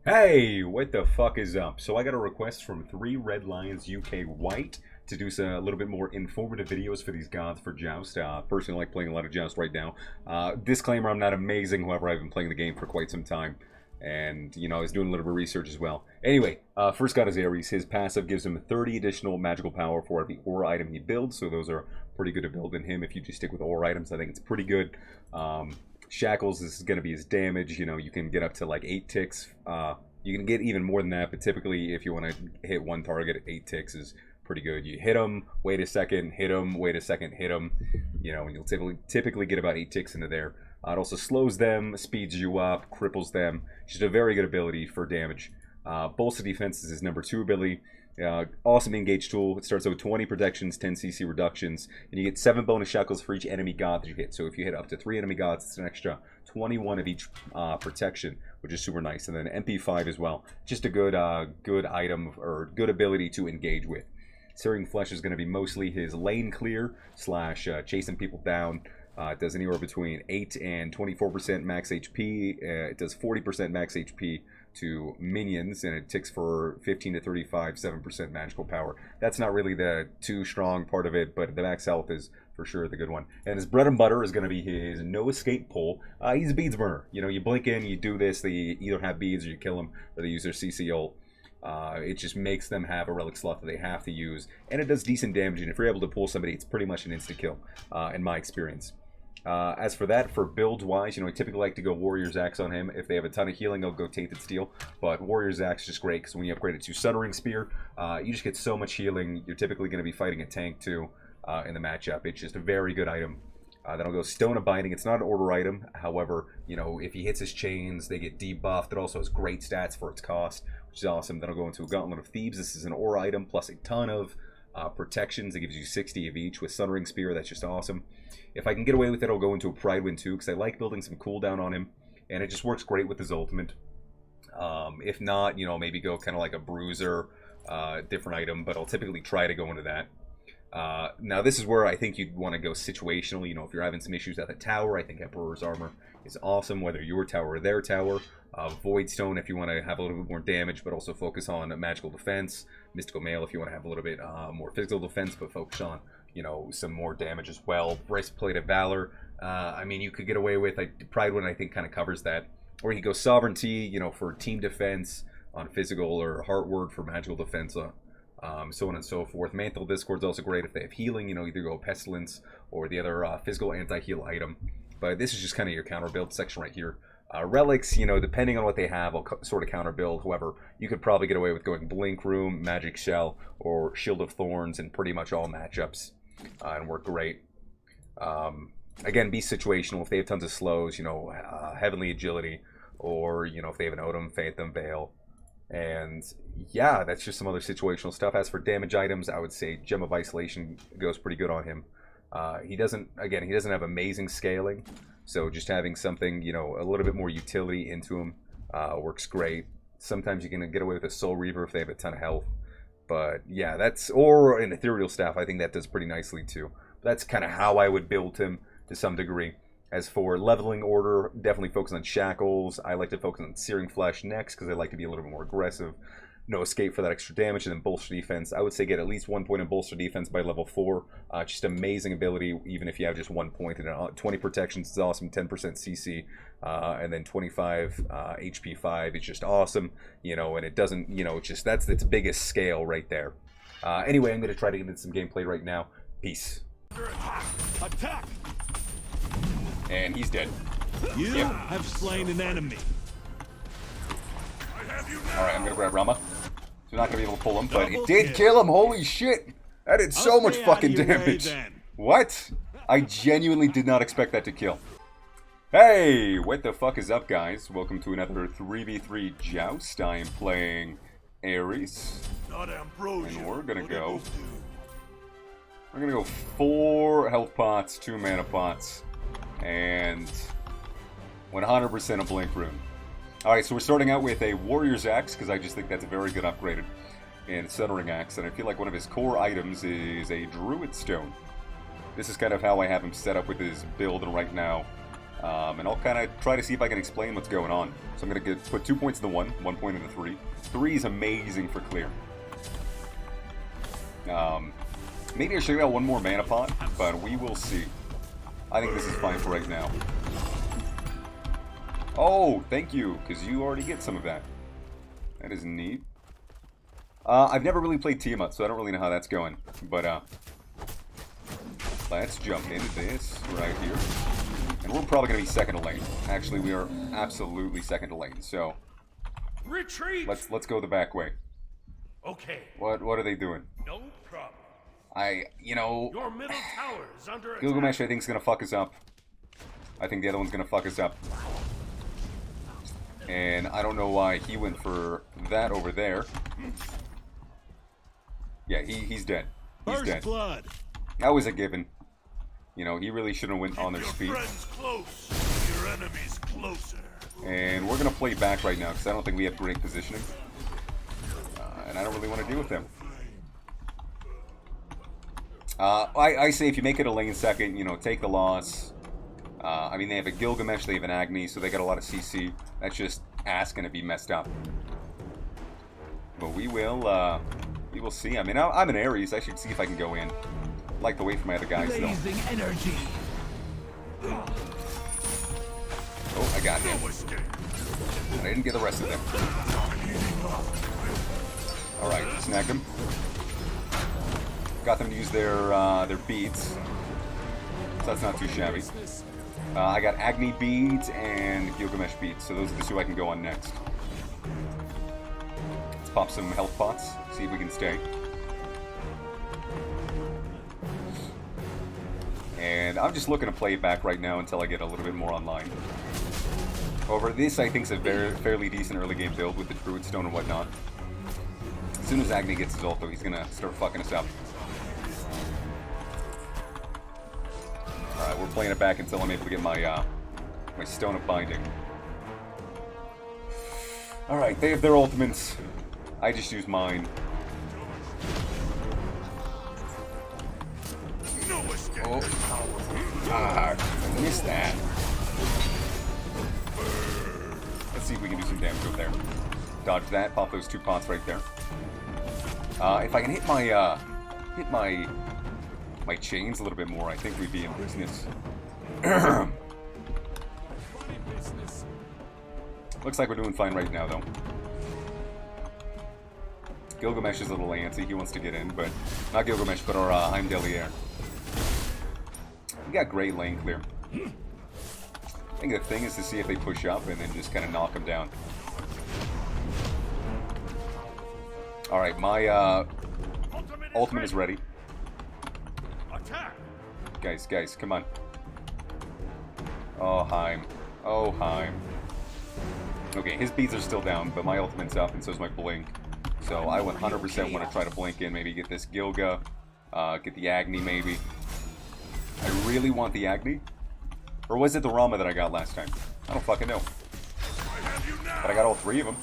Hey, what the fuck is up? So I got a request from 3 Red Lions UK White to do a little bit more informative videos for these gods for Joust. Personally, I like playing a lot of Joust right now. Disclaimer, I'm not amazing, however, I've been playing the game for quite some time. And, you know, I was doing a little bit of research as well. Anyway, first god is Aries. His passive gives him 30 additional magical power for every aura item he builds, so those are pretty good to build in him. If you just stick with aura items, I think it's pretty good. Shackles, this is going to be his damage. You know, you can get up to like 8 ticks. You can get even more than that, but typically if you want to hit one target, 8 ticks is pretty good. You hit them, wait a second, hit them, wait a second, hit them. You know, and you'll typically get about 8 ticks into there. It also slows them, speeds you up, cripples them. Just a very good ability for damage. Bolster Defense is his number 2 ability. Awesome engage tool. It starts out with 20 protections, 10 CC reductions, and you get 7 bonus shackles for each enemy god that you hit. So if you hit up to 3 enemy gods, it's an extra 21 of each protection, which is super nice. And then MP5 as well. Just a good good item or good ability to engage with. Searing Flesh is going to be mostly his lane clear / chasing people down. It does anywhere between 8 and 24% max HP. It does 40% max HP to minions, and it ticks for 15 to 35, 7% magical power. That's not really the too strong part of it, but the max health is for sure the good one. And his bread and butter is going to be his no escape pull. He's a beads burner. You know, you blink in, you do this, they either have beads or you kill them, or they use their CC ult. It just makes them have a relic slot that they have to use, and it does decent damage, and if you're able to pull somebody, it's pretty much an insta-kill, in my experience. As for that, for build-wise, you know, I typically like to go Warrior's Axe on him. If they have a ton of healing, I'll go Tainted Steel. But Warrior's Axe is just great, because when you upgrade it to Sundering Spear, you just get so much healing. You're typically going to be fighting a tank, too, in the matchup. It's just a very good item. Then I'll go Stone of Binding. It's not an order item. However, you know, if he hits his chains, they get debuffed. It also has great stats for its cost, which is awesome. Then I'll go into a Gauntlet of Thieves. This is an aura item, plus a ton of protections. It gives you 60 of each with Sundering Spear. That's just awesome. If I can get away with it, I'll go into a Pride Wind too, because I like building some cooldown on him, and it just works great with his ultimate. If not, you know, maybe go kind of like a Bruiser, different item, but I'll typically try to go into that. Now this is where I think you'd want to go situational. You know, if you're having some issues at the tower, I think Emperor's Armor is awesome, whether your tower or their tower. Voidstone if you want to have a little bit more damage, but also focus on magical defense. Mystical Mail if you want to have a little bit more physical defense, but focus on, you know, some more damage as well. Breastplate of Valor. I mean, you could get away with Pride Wind. I think kind of covers that. Or you could go Sovereignty, you know, for team defense on physical, or Heart Word for magical defense. So on and so forth. Mantle Discord's also great if they have healing. You know, either go Pestilence or the other physical anti-heal item. But this is just kind of your counter build section right here. Relics, you know, depending on what they have, I'll sort of counter build. However, you could probably get away with going Blink Room, Magic Shell, or Shield of Thorns in pretty much all matchups, and work great. Again, be situational. If they have tons of slows, you know, Heavenly Agility, or, you know, if they have an Odom, Phantom Veil. And yeah, that's just some other situational stuff. As for damage items, I would say Gem of Isolation goes pretty good on him. He doesn't have amazing scaling, so just having something, you know, a little bit more utility into him works great. Sometimes you can get away with a Soul Reaver if they have a ton of health. But yeah, or an Ethereal Staff, I think that does pretty nicely too. That's kind of how I would build him to some degree. As for leveling order, definitely focus on Shackles. I like to focus on Searing Flesh next, because I like to be a little bit more aggressive. No escape for that extra damage, and then Bolster Defense. I would say get at least 1 point in Bolster Defense by level 4. Just amazing ability, even if you have just 1 point. And 20 protections is awesome, 10% CC, and then 25 HP 5 is just awesome. You know, and it doesn't, you know, it's just, that's its biggest scale right there. Anyway, I'm going to try to get into some gameplay right now. Peace. Attack! And he's dead. You have slain an enemy. Alright, I'm gonna grab Rama. So we're not gonna be able to pull him, but it did kill him! Holy shit! That did so much fucking damage! What? I genuinely did not expect that to kill. Hey! What the fuck is up, guys? Welcome to another 3v3 Joust. I am playing Aries. And we're gonna go... We're gonna go 4 health pots, 2 mana pots, and 100% a Blink Rune. Alright, so we're starting out with a Warrior's Axe, because I just think that's a very good upgrade in Sundering Axe, and I feel like one of his core items is a Druid Stone. This is kind of how I have him set up with his build right now. And I'll kind of try to see if I can explain what's going on. So I'm going to put 2 points into 1, 1 point into 3. 3 is amazing for clear. Maybe I should have got one more mana pot, but we will see. I think this is fine for right now. Oh, thank you, because you already get some of that. That is neat. I've never really played Tiamat, so I don't really know how that's going. But, let's jump into this right here. And we're probably going to be second to lane. Actually, we are absolutely second to lane, so... Retreat! Let's go the back way. Okay. What are they doing? No problem. You know... Your middle tower is under attack. Gilgamesh, I think, is going to fuck us up. I think the other one's going to fuck us up. And I don't know why he went for that over there. Yeah, he's dead. He's dead. Blood. That was a given. You know, he really shouldn't have went on their speed. Your friends close, your enemies closer. And we're going to play back right now, because I don't think we have great positioning. And I don't really want to deal with them. I say if you make it a lane second, you know, take the loss. I mean, they have a Gilgamesh, they have an Agni, so they got a lot of CC. That's just asking to be messed up. But we will see. I mean, I'm an Aries. I should see if I can go in. I like the way for my other guys, though. Energy. Oh, I got him. I didn't get the rest of them. Alright, snagged him. Got them to use their beads. So that's not too shabby. I got Agni beads and Gilgamesh beads, so those are the two I can go on next. Let's pop some health pots, see if we can stay. And I'm just looking to play it back right now until I get a little bit more online. However, this I think is a fairly decent early game build with the Druid Stone and whatnot. As soon as Agni gets his ult, though, he's gonna start fucking us up. Alright, we're playing it back until I'm able to get my my Stone of Binding. Alright, they have their ultimates. I just use mine. Oh. Ah, I missed that. Let's see if we can do some damage over there. Dodge that, pop those 2 pots right there. If I can hit my chains a little bit more, I think we'd be in business. Looks like we're doing fine right now, though. Gilgamesh is a little antsy. He wants to get in, but not Gilgamesh, but our Heimdallier. We got great lane clear. I think the thing is to see if they push up and then just kind of knock them down. Alright, my ultimate is ready. Attack. Guys, come on. Oh, Heim. Oh, Heim. Okay, his beads are still down, but my ultimate's up, and so is my blink. So I 100% want to try to blink in, maybe get this Gilga, get the Agni maybe. I really want the Agni. Or was it the Rama that I got last time? I don't fucking know. But I got all 3 of them.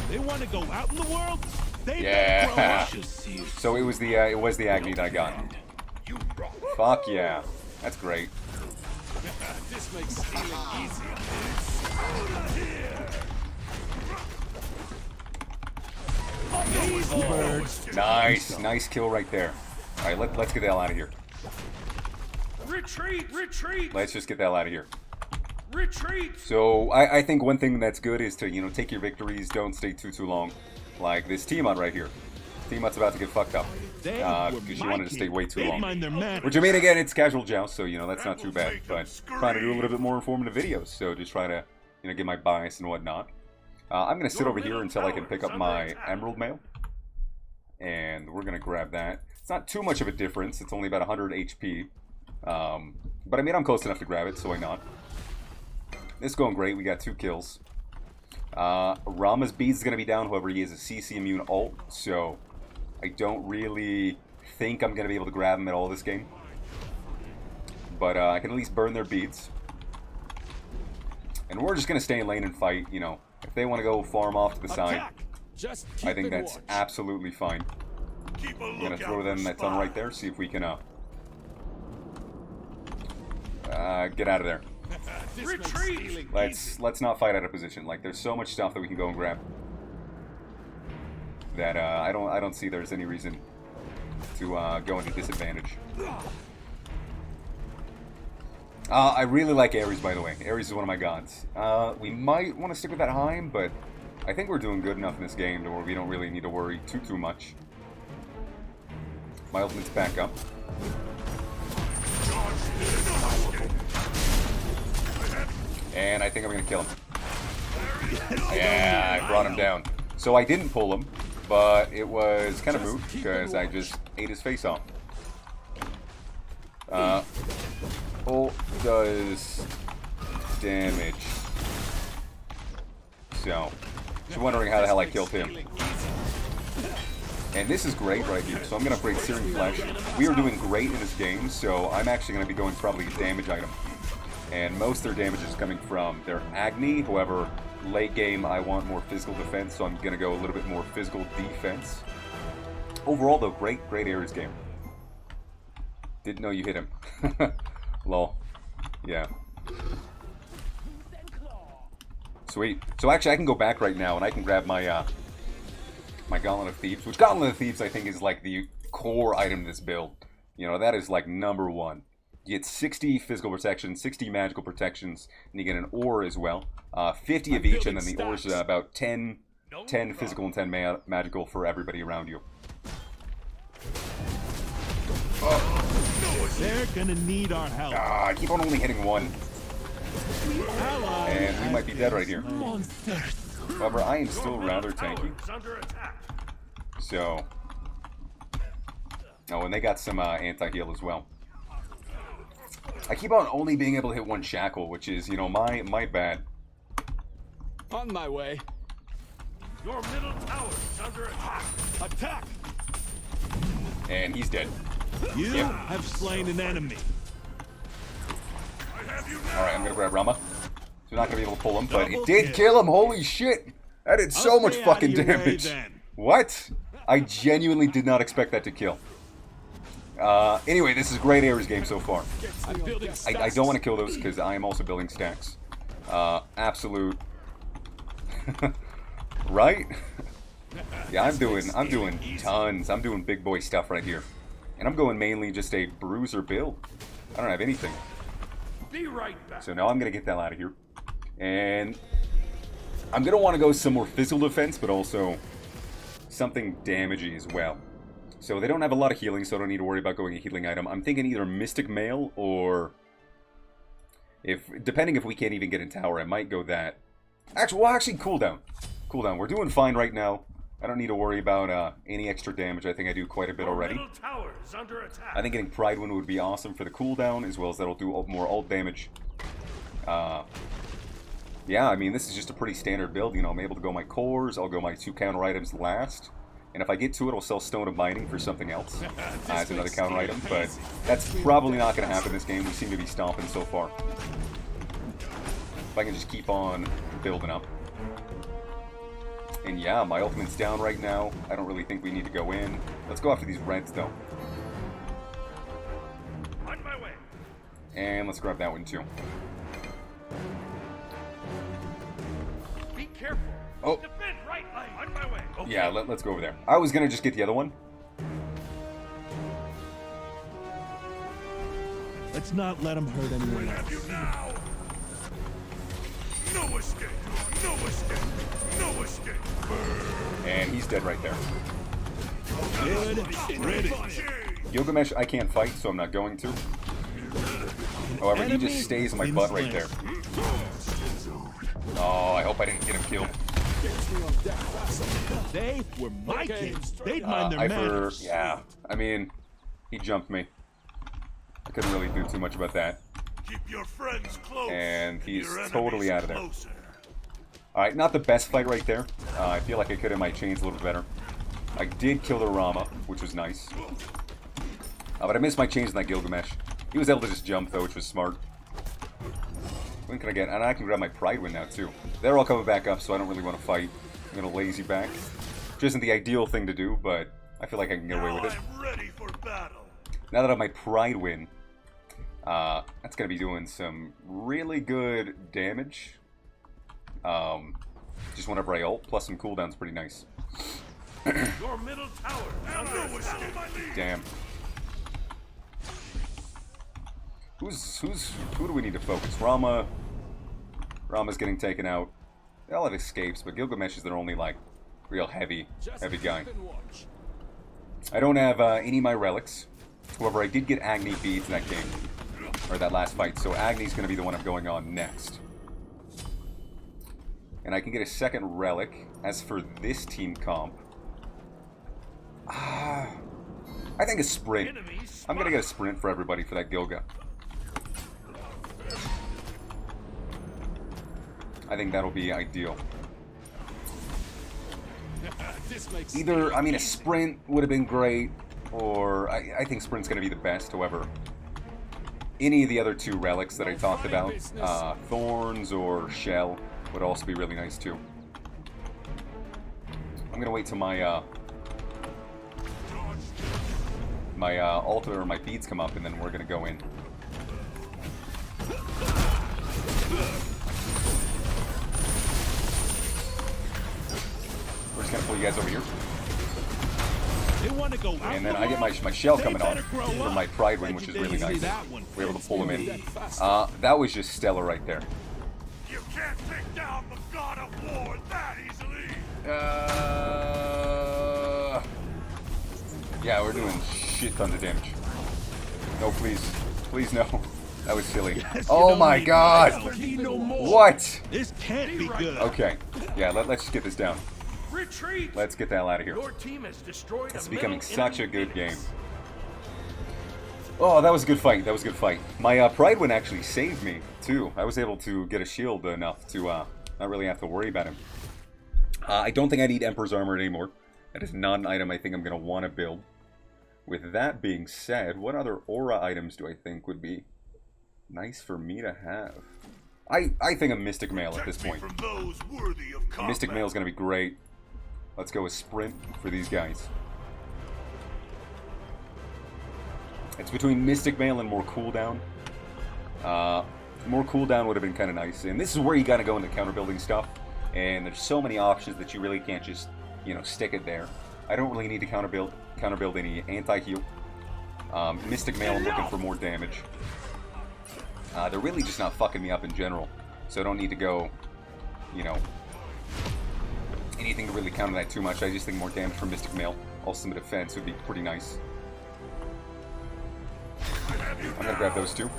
They want to go out in the world? Yeah. So it was the Agni that I got. Fuck yeah. That's great. This makes stealing easier. Nice kill right there. Alright, let's get the hell out of here. Retreat! Let's just get the hell out of here. Retreat! So, I think one thing that's good is to, you know, take your victories, don't stay too long. Like this Tiamat right here. Tiamat's about to get fucked up. Because she wanted to stay way too long. Which I mean, again, it's casual Joust, so, you know, that's not too bad. But trying to do a little bit more informative videos, so just try to, you know, get my bias and whatnot. I'm going to sit over here until I can pick up my Emerald Mail. And we're going to grab that. It's not too much of a difference. It's only about 100 HP. But I mean, I'm close enough to grab it, so why not? This is going great. We got 2 kills. Rama's bead is going to be down. However, he has a CC immune ult, so I don't really think I'm going to be able to grab him at all this game. But I can at least burn their beads. And we're just going to stay in lane and fight, you know. If they want to go farm off to the side, I think that's absolutely fine. I'm going to throw them that ton right there, see if we can Get out of there. Retreat! Let's not fight out of position. Like, there's so much stuff that we can go and grab that I don't see there's any reason to go into disadvantage. I really like Aries, by the way. Aries is one of my gods. We might want to stick with that Heim, but I think we're doing good enough in this game to where we don't really need to worry too much. My ultimate's back up. And I think I'm going to kill him. Yeah, I brought him down. So I didn't pull him, but it was kind of moot because I just ate his face off. Ult does damage. So, just wondering how the hell I killed him. And this is great right here, so I'm going to upgrade Searing Flesh. We are doing great in this game, so I'm actually going to be going probably a damage item. And most of their damage is coming from their Agni. However, late game I want more physical defense, so I'm going to go a little bit more physical defense. Overall though, great Ares game. Didn't know you hit him. Lol. Yeah. Sweet. So actually I can go back right now and I can grab my my Gauntlet of Thieves, which Gauntlet of Thieves I think is like the core item in this build. You know, that is like #1. You get 60 physical protection, 60 magical protections, and you get an ore as well. 50 of each, and then the ore's about 10 physical and 10 magical for everybody around you. They're gonna need our help. I keep on only hitting one. And we might be dead right here. However, I am still rather tanky. So... Oh, and they got some anti-heal as well. I keep on only being able to hit one shackle, which is, you know, my bad. On my way. Your middle tower is under attack. Attack! And he's dead. You have slain an enemy. Alright, I'm gonna grab Rama. So we're not gonna be able to pull him, but it did kill him! Holy shit! That did so much fucking damage! What? I genuinely did not expect that to kill. Anyway, this is a great Ares game so far. I don't want to kill those because I am also building stacks. Absolute... Right? Yeah, I'm doing tons. I'm doing big boy stuff right here. And I'm going mainly just a bruiser build. I don't have anything. Be right back. So now I'm going to get the hell out of here. And I'm going to want to go some more physical defense, but also something damagey as well. So they don't have a lot of healing, so I don't need to worry about going a healing item. I'm thinking either Mystic Mail or... depending if we can't even get in tower, I might go that. Actually, cooldown. Cooldown. We're doing fine right now. I don't need to worry about any extra damage. I think I do quite a bit already. I think getting Pride Wind would be awesome for the cooldown, as well as that'll do more ult damage. Yeah, I mean, this is just a pretty standard build. You know, I'm able to go my cores, I'll go my 2 counter items last. And if I get to it, I'll sell Stone of Mining for something else as another counter item. But that's probably not going to happen this game. We seem to be stomping so far. If I can just keep on building up. And yeah, my ultimate's down right now. I don't really think we need to go in. Let's go after these reds, though. On my way. And let's grab that one, too. Be careful. Oh. Defend right line. On my way. Okay. Yeah, let's go over there. I was going to just get the other one. Let's not let him hurt anyone else. You now. No escape. No escape. No escape. And he's dead right there. Good. Ready. Gilgamesh, I can't fight, so I'm not going to. However, he just stays in my butt right there. Oh, I hope I didn't get him killed. They were my kids. They'd mind their manners. Yeah, I mean, he jumped me. I couldn't really do too much about that. Keep your friends close. And he's Your totally out of there. closer. Alright, not the best fight right there. I feel like I could have my chains a little bit better. I did kill the Rama, which was nice. But I missed my chains in that Gilgamesh. He was able to just jump, though, which was smart. When can I get? And I can grab my Pride Wind now, too. They're all coming back up, so I don't really want to fight. I'm going to lazy back. Which isn't the ideal thing to do, but I feel like I can get away with it. I'm ready for battle. Now that I have my Pride Wind, That's going to be doing some really good damage. Just whenever I ult, plus some cooldown's pretty nice. Your middle tower is under attack. Damn. Who do we need to focus? Rama's getting taken out. They all have escapes, but Gilgamesh is their only, like, real heavy guy. I don't have any of my relics. However, I did get Agni beads in that game. Or that last fight, so Agni's going to be the one I'm going on next. And I can get a second relic. As for this team comp, I think a sprint. I'm going to get a sprint for everybody for that Gilga. I think that'll be ideal. Either, I mean, a sprint would have been great, or I think sprint's going to be the best. However, any of the other two relics that I talked about, Thorns or Shell, would also be really nice too. I'm going to wait till my altar or my beads come up, and then we're going to go in. We're just going to pull you guys over here. They want to go and then I get my shell coming on for my Pride Wing, which is really nice. We're able to pull him in. That was just stellar right there. You can't take down the god of war that easily. Yeah, we're doing shit tons of damage. No, please. Please, no. That was silly. Yes, oh my god! no What? This can't be good. Okay. Yeah, let's just get this down. Retreat. Let's get the hell out of here. Your team has destroyed It's a becoming middle such a enemy good base. game. Oh, that was a good fight. That was a good fight. My Pride Wing actually saved me, too. I was able to get a shield enough to not really have to worry about him. I don't think I need Emperor's Armor anymore. That is not an item I think I'm going to want to build. With that being said, what other aura items do I think would be nice for me to have? I think a Mystic Mail at this point. From those worthy of combat. Mystic Mail is going to be great. Let's go with Sprint for these guys. It's between Mystic Mail and more cooldown. More cooldown would have been kind of nice. And this is where you got to go into counter building stuff. And there's so many options that you really can't just, you know, stick it there. I don't really need to counter build any anti-heal. Mystic Mail, I'm looking for more damage. They're really just not fucking me up in general. So I don't need to go, you know, anything to really counter that too much. I just think more damage from Mystic Mail. Also some defense would be pretty nice. I'm gonna grab those two.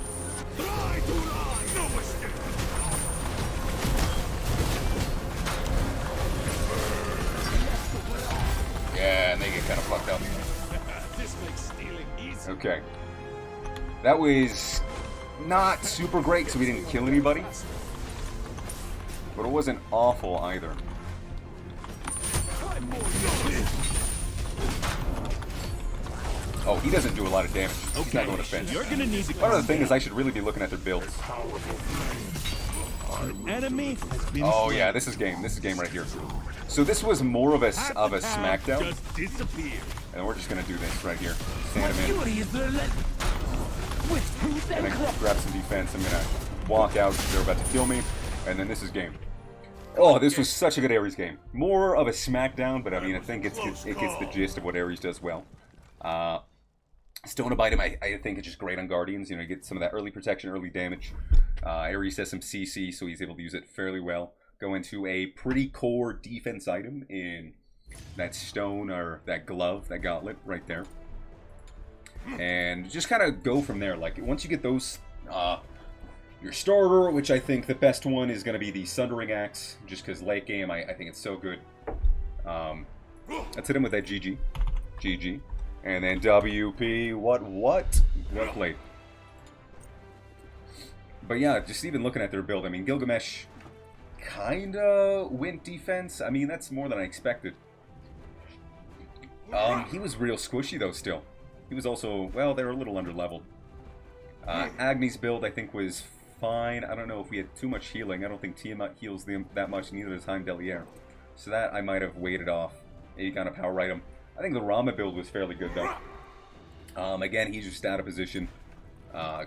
Yeah, and they get kind of fucked up. This makes stealing easy. Okay. That was not super great because we didn't kill anybody. But it wasn't awful either. Oh, he doesn't do a lot of damage. He's not going to fence. You're gonna need to One other thing is I should really be looking at their builds. enemy has been Oh slain. yeah, this is game. This is game right here. So this was more of a smackdown, Just disappear. and we're just gonna do this right here. Stand him in, Fury is relentless. With truth and and then grace. grab some defense. I'm gonna walk out because they're about to kill me, and then this is game. Oh, this was such a good Aries game. More of a smackdown, but I mean, I think it gets the gist of what Aries does well. Stone Abide him, I think it's just great on Guardians. You know, you get some of that early protection, early damage. Aries has some CC, so he's able to use it fairly well. Go into a pretty core defense item in that stone or that glove, that gauntlet right there. And just kind of go from there. Like, once you get those, your starter, which I think the best one is going to be the Sundering Axe, just because late game, I think it's so good. Let's hit him with that GG. GG. And then WP, what? Well played. But yeah, just even looking at their build, I mean, Gilgamesh kinda went defense. I mean, that's more than I expected. He was real squishy though still. He was also, well, they were a little under-leveled. Agni's build, I think, was fine. I don't know if we had too much healing. I don't think Tiamat heals them that much, neither does Heimdallier. So that I might have waited off. You kind of power item. I think the Rama build was fairly good, though. Again, he's just out of position.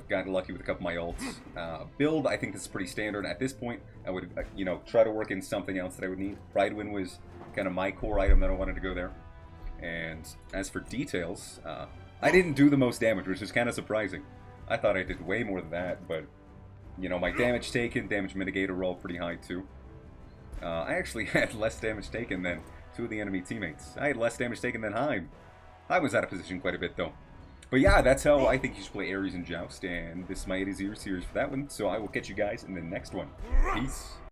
Got lucky with a couple of my ults. Build, I think this is pretty standard. At this point, I would, you know, try to work in something else that I would need. Pridewind was kind of my core item that I wanted to go there. And as for details, I didn't do the most damage, which is kind of surprising. I thought I did way more than that, but, you know, my damage taken, damage mitigator roll pretty high too. I actually had less damage taken than two of the enemy teammates. I had less damage taken than Heim. I was out of position quite a bit though. But yeah, that's how I think you should play Aries and Joust, and this is my A to Z series for that one, so I will catch you guys in the next one. Peace.